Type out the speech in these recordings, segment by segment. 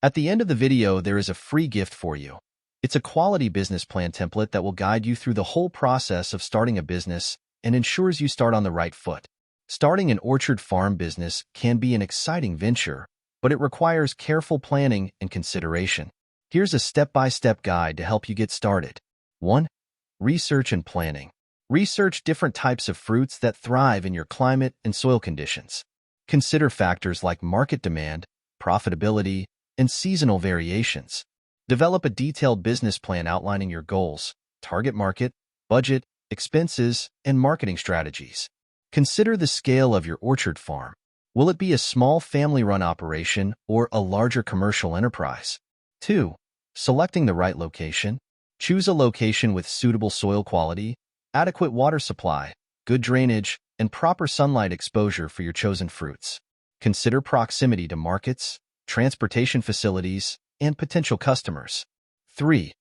At the end of the video, there is a free gift for you. It's a quality business plan template that will guide you through the whole process of starting a business and ensures you start on the right foot. Starting an orchard farm business can be an exciting venture, but it requires careful planning and consideration. Here's a step-by-step guide to help you get started. 1. Research and planning. Research different types of fruits that thrive in your climate and soil conditions. Consider factors like market demand, profitability, and seasonal variations. Develop a detailed business plan outlining your goals, target market, budget, expenses, and marketing strategies. Consider the scale of your orchard farm. Will it be a small family-run operation or a larger commercial enterprise? 2. Selecting the right location. Choose a location with suitable soil quality, adequate water supply, good drainage, and proper sunlight exposure for your chosen fruits. Consider proximity to markets, transportation facilities, and potential customers. 3.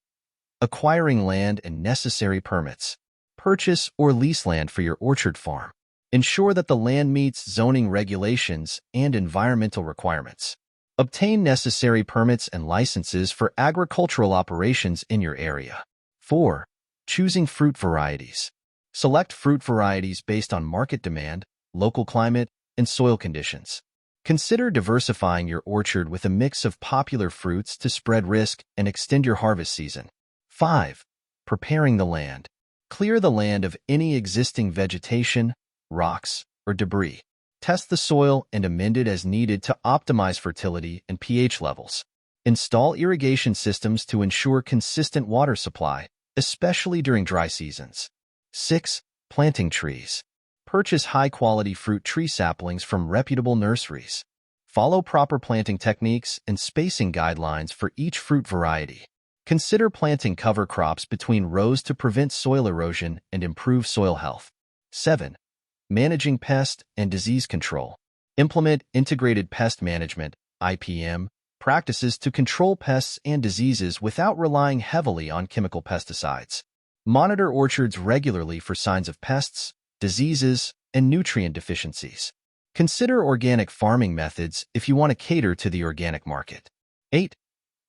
Acquiring land and necessary permits. Purchase or lease land for your orchard farm. Ensure that the land meets zoning regulations and environmental requirements. Obtain necessary permits and licenses for agricultural operations in your area. 4. Choosing fruit varieties. Select fruit varieties based on market demand, local climate, and soil conditions. Consider diversifying your orchard with a mix of popular fruits to spread risk and extend your harvest season. 5. Preparing the land. Clear the land of any existing vegetation, rocks, or debris. Test the soil and amend it as needed to optimize fertility and pH levels. Install irrigation systems to ensure consistent water supply, especially during dry seasons. 6. Planting trees. Purchase high-quality fruit tree saplings from reputable nurseries. Follow proper planting techniques and spacing guidelines for each fruit variety. Consider planting cover crops between rows to prevent soil erosion and improve soil health. 7. Managing pest and disease control. Implement integrated pest management (IPM) practices to control pests and diseases without relying heavily on chemical pesticides. Monitor orchards regularly for signs of pests, diseases, and nutrient deficiencies. Consider organic farming methods if you want to cater to the organic market. 8.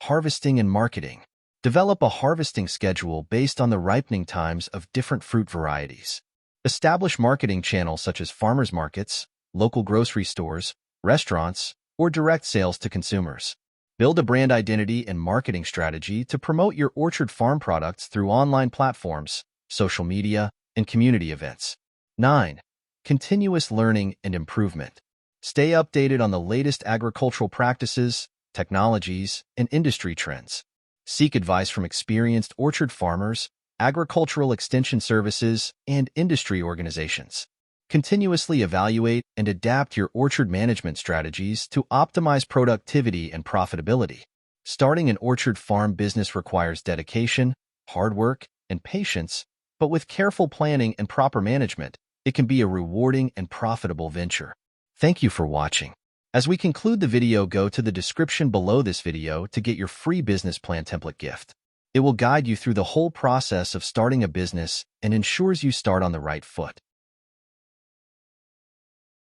Harvesting and marketing. Develop a harvesting schedule based on the ripening times of different fruit varieties. Establish marketing channels such as farmers markets, local grocery stores, restaurants, or direct sales to consumers. Build a brand identity and marketing strategy to promote your orchard farm products through online platforms, social media, and community events. 9. Continuous learning and improvement. Stay updated on the latest agricultural practices, technologies, and industry trends. Seek advice from experienced orchard farmers, agricultural extension services, and industry organizations. Continuously evaluate and adapt your orchard management strategies to optimize productivity and profitability. Starting an orchard farm business requires dedication, hard work, and patience, but with careful planning and proper management, it can be a rewarding and profitable venture. Thank you for watching. As we conclude the video, go to the description below this video to get your free business plan template gift. It will guide you through the whole process of starting a business and ensures you start on the right foot.